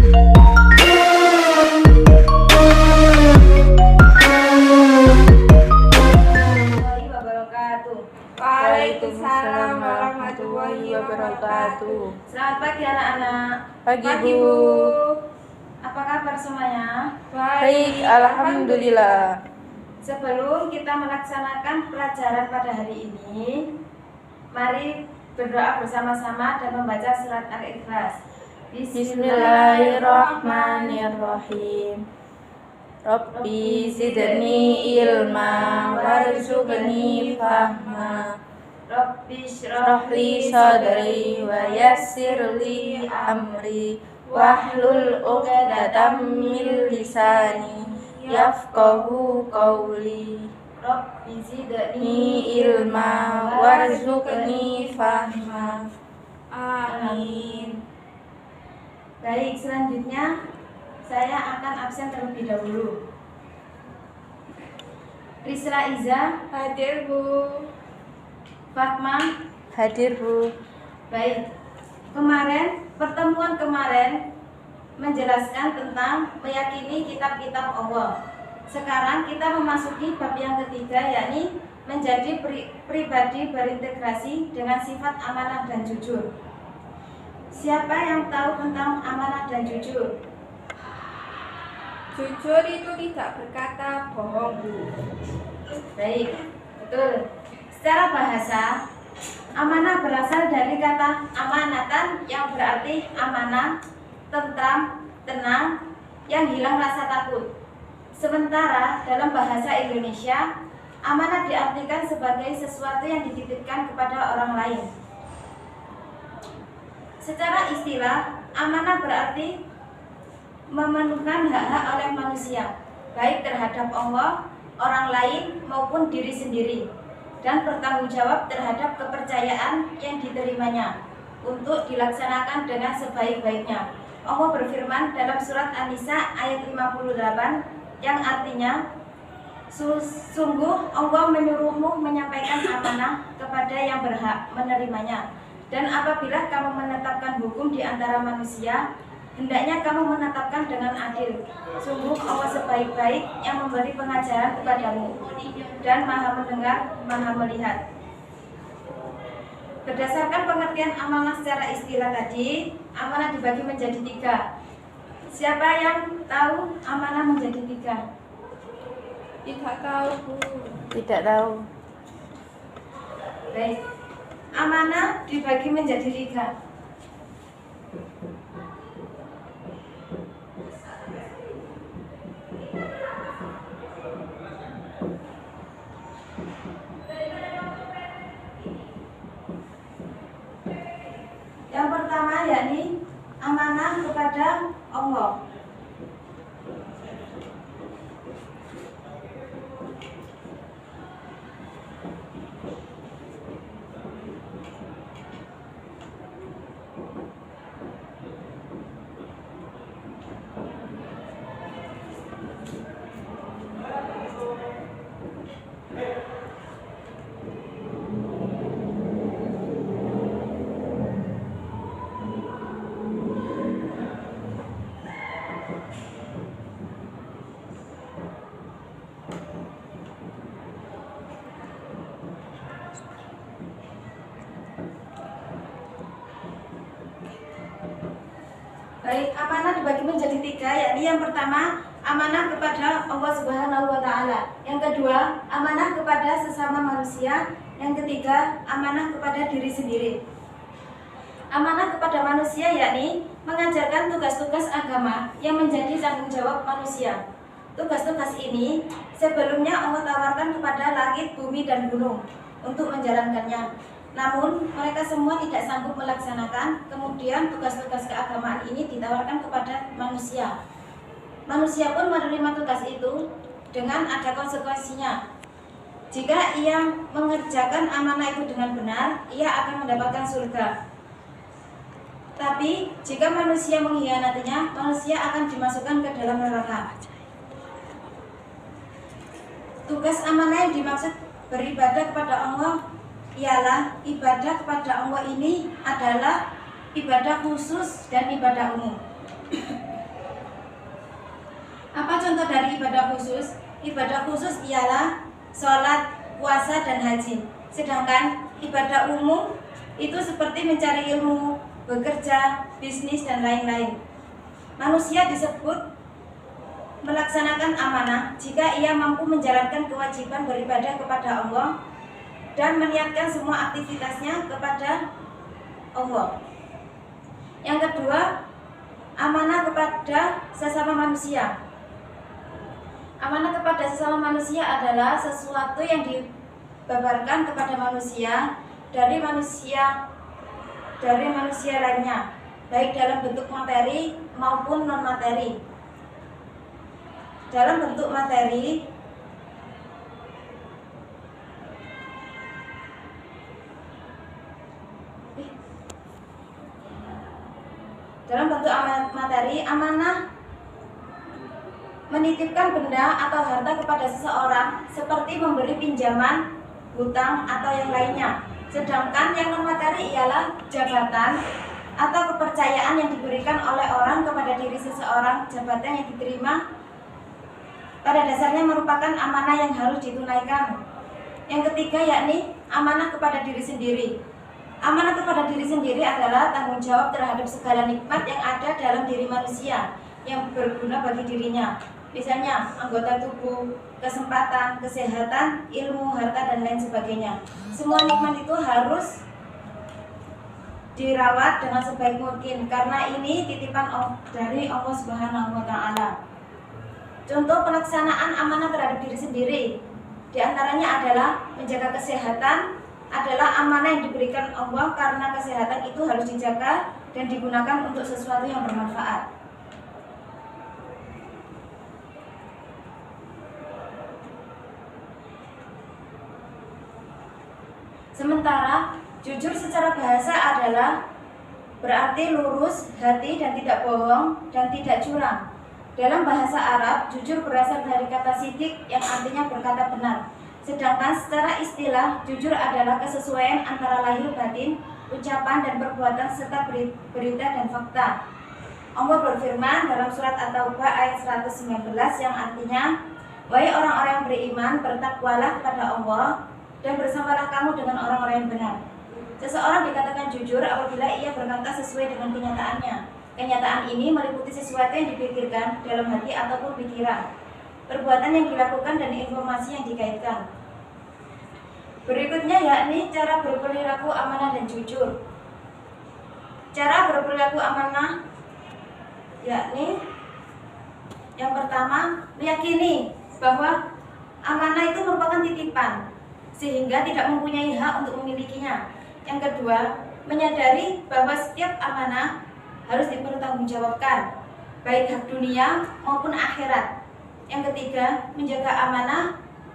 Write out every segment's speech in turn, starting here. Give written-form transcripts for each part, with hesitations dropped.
Waalaikumsalam warahmatullahi wabarakatuh. Selamat pagi anak-anak. Pagi Bu. Apa kabar semuanya? Baik, alhamdulillah. Sebelum kita melaksanakan pelajaran pada hari ini, mari berdoa bersama-sama dan membaca surat Al-Ikhlas. Bismillahirrahmanirrahim. Rabbi zidni ilma warzuqni fahma. Rabbi Shrah li sadri wa yassir li amri wahlul 'uqdatam min lisani yafqahu qawli. Rabbi zidni Ni ilma warzuqni fahma. Amin. Baik, selanjutnya saya akan absen terlebih dahulu. Risla Iza Hadir Bu. Fatma Hadir Bu. baik. Pertemuan kemarin menjelaskan tentang meyakini kitab-kitab Allah. Sekarang kita memasuki bab yang ketiga, yakni menjadi pribadi berintegrasi dengan sifat amanah dan jujur. Siapa yang tahu tentang amanah dan jujur? Jujur itu tidak berkata bohong Bu. Baik, betul. Secara bahasa, amanah berasal dari kata amanatan yang berarti amanah, tentram, tenang, yang hilang rasa takut. Sementara dalam bahasa Indonesia, amanah diartikan sebagai sesuatu yang dititipkan kepada orang lain. Secara istilah, amanah berarti memenuhkan hak-hak oleh manusia, baik terhadap Allah, orang lain maupun diri sendiri, dan bertanggung jawab terhadap kepercayaan yang diterimanya untuk dilaksanakan dengan sebaik-baiknya. Allah berfirman dalam surat An-Nisa ayat 58 yang artinya, sungguh Allah menyuruhmu menyampaikan amanah kepada yang berhak menerimanya, dan apabila kamu menetapkan hukum di antara manusia, hendaknya kamu menetapkan dengan adil. Sungguh Allah sebaik-baik yang memberi pengajaran kepadamu dan maha mendengar, maha melihat. Berdasarkan pengertian amanah secara istilah tadi, amanah dibagi menjadi 3. Siapa yang tahu amanah menjadi 3? Tidak tahu Bu. Tidak tahu. Baik. Amanah dibagi menjadi 3. Yang pertama yakni amanah kepada Allah. Baik, amanah dibagi menjadi 3, yakni yang pertama amanah kepada Allah Subhanahu wa Ta'ala, yang kedua amanah kepada sesama manusia, yang ketiga amanah kepada diri sendiri. Amanah kepada manusia yakni mengajarkan tugas-tugas agama yang menjadi tanggung jawab manusia. Tugas-tugas ini sebelumnya Allah tawarkan kepada langit, bumi, dan gunung untuk menjalankannya. Namun mereka semua tidak sanggup melaksanakan. Kemudian tugas-tugas keagamaan ini ditawarkan kepada manusia. Manusia pun menerima tugas itu dengan ada konsekuensinya. Jika ia mengerjakan amanah itu dengan benar, ia akan mendapatkan surga. Tapi jika manusia mengkhianatinya, manusia akan dimasukkan ke dalam neraka. Tugas amanah yang dimaksud beribadah kepada Allah ialah ibadah kepada Allah ini adalah ibadah khusus dan ibadah umum. contoh dari ibadah khusus? Ibadah khusus ialah sholat, puasa, dan haji. Sedangkan ibadah umum itu seperti mencari ilmu, bekerja, bisnis, dan lain-lain. Manusia disebut melaksanakan amanah jika ia mampu menjalankan kewajiban beribadah kepada Allah dan meniatkan semua aktivitasnya kepada Allah. Yang kedua, amanah kepada sesama manusia. Amanah kepada sesama manusia adalah sesuatu yang dibabarkan kepada manusia dari manusia lainnya, baik dalam bentuk materi maupun non materi. Dalam bentuk materi, amanah menitipkan benda atau harta kepada seseorang seperti memberi pinjaman, hutang, atau yang lainnya. Sedangkan yang non materi ialah jabatan atau kepercayaan yang diberikan oleh orang kepada diri seseorang. Jabatan yang diterima pada dasarnya merupakan amanah yang harus ditunaikan. Yang ketiga yakni amanah kepada diri sendiri. Amanah kepada diri sendiri adalah tanggung jawab terhadap segala nikmat yang ada dalam diri manusia yang berguna bagi dirinya. Misalnya anggota tubuh, kesempatan, kesehatan, ilmu, harta, dan lain sebagainya. Semua nikmat itu harus dirawat dengan sebaik mungkin karena ini titipan dari Allah Subhanahu wa taala. Contoh pelaksanaan amanah terhadap diri sendiri di antaranya adalah menjaga kesehatan adalah amanah yang diberikan Allah karena kesehatan itu harus dijaga dan digunakan untuk sesuatu yang bermanfaat. Sementara jujur secara bahasa adalah berarti lurus hati dan tidak bohong dan tidak curang. Dalam bahasa Arab, jujur berasal dari kata sidik yang artinya berkata benar. Sedangkan secara istilah, jujur adalah kesesuaian antara lahir batin, ucapan dan perbuatan serta berita dan fakta. Allah berfirman dalam surat At-Taubah ayat 119 yang artinya, wahai orang-orang yang beriman, bertakwalah kepada Allah dan bersamalah kamu dengan orang-orang yang benar. Seseorang dikatakan jujur apabila ia berkata sesuai dengan kenyataannya. Kenyataan ini meliputi sesuatu yang dipikirkan dalam hati ataupun pikiran, perbuatan yang dilakukan dan informasi yang dikaitkan. Berikutnya yakni cara berperilaku amanah dan jujur. Cara berperilaku amanah yakni yang pertama, meyakini bahwa amanah itu merupakan titipan sehingga tidak mempunyai hak untuk memilikinya. Yang kedua, menyadari bahwa setiap amanah harus dipertanggungjawabkan, baik hak dunia maupun akhirat. Yang ketiga, menjaga amanah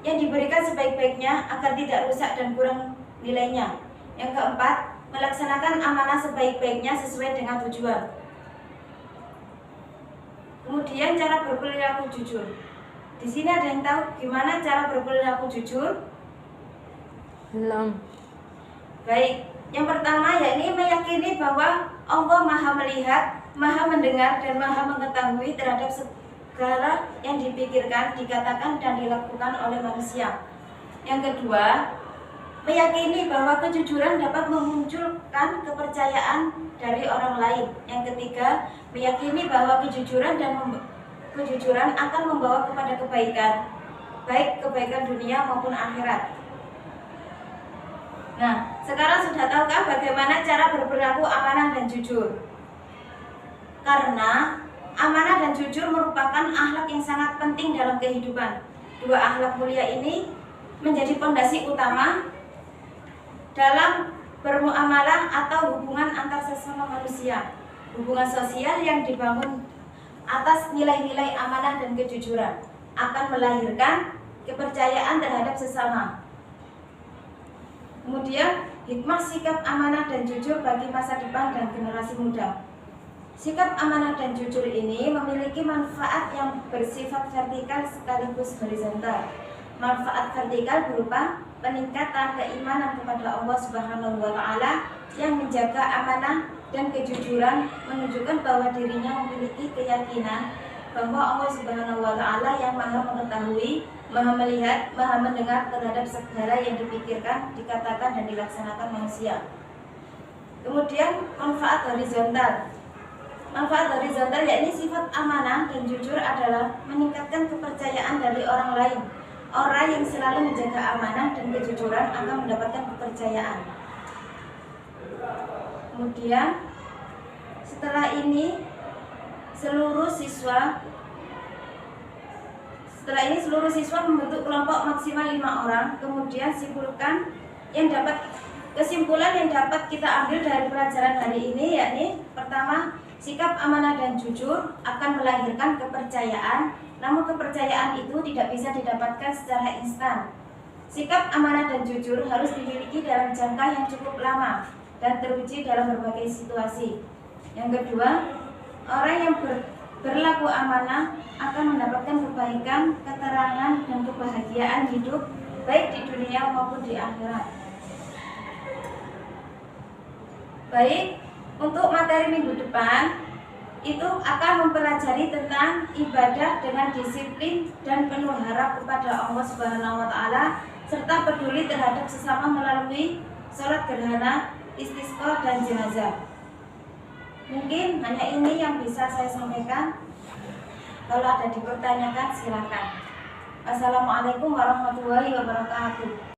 yang diberikan sebaik-baiknya agar tidak rusak dan kurang nilainya. Yang keempat, melaksanakan amanah sebaik-baiknya sesuai dengan tujuan. Kemudian cara berperilaku jujur. Di sini ada yang tahu gimana cara berperilaku jujur? Belum. Baik, yang pertama yakni meyakini bahwa Allah Maha melihat, Maha mendengar, dan Maha mengetahui terhadap segala yang dipikirkan, dikatakan, dan dilakukan oleh manusia. Yang kedua, meyakini bahwa kejujuran dapat memunculkan kepercayaan dari orang lain. Yang ketiga, meyakini bahwa kejujuran akan membawa kepada kebaikan, baik kebaikan dunia maupun akhirat. Nah, sekarang sudah tahukah bagaimana cara berperilaku amanah dan jujur? Karena amanah dan jujur merupakan akhlak yang sangat penting dalam kehidupan. Dua akhlak mulia ini menjadi fondasi utama dalam bermuamalah atau hubungan antar sesama manusia. Hubungan sosial yang dibangun atas nilai-nilai amanah dan kejujuran akan melahirkan kepercayaan terhadap sesama. Kemudian, hikmah sikap amanah dan jujur bagi masa depan dan generasi muda. Sikap amanah dan jujur ini memiliki manfaat yang bersifat vertikal sekaligus horizontal. Manfaat vertikal berupa peningkatan keimanan kepada Allah Subhanahu wa taala yang menjaga amanah dan kejujuran, menunjukkan bahwa dirinya memiliki keyakinan bahwa Allah Subhanahu wa Ta'ala yang Maha mengetahui, Maha melihat, Maha mendengar terhadap segala yang dipikirkan, dikatakan, dan dilaksanakan manusia. Kemudian manfaat horizontal. Manfaat horizontal yakni sifat amanah dan jujur adalah meningkatkan kepercayaan dari orang lain. Orang yang selalu menjaga amanah dan kejujuran akan mendapatkan kepercayaan. Kemudian setelah ini seluruh siswa membentuk kelompok maksimal 5 orang. Kemudian kesimpulan yang dapat kita ambil dari pelajaran hari ini yakni pertama, sikap amanah dan jujur akan melahirkan kepercayaan, namun kepercayaan itu tidak bisa didapatkan secara instan. Sikap amanah dan jujur harus dimiliki dalam jangka yang cukup lama dan teruji dalam berbagai situasi. Yang kedua, orang yang berlaku amanah akan mendapatkan kebaikan, keterangan, dan kebahagiaan hidup baik di dunia maupun di akhirat. Baik, untuk materi minggu depan itu akan mempelajari tentang ibadah dengan disiplin dan penuh harap kepada Allah Subhanahu wa Ta'ala serta peduli terhadap sesama melalui sholat gerhana, istisqa, dan jenazah. Mungkin hanya ini yang bisa saya sampaikan. Kalau ada dipertanyakan silakan. Assalamualaikum warahmatullahi wabarakatuh.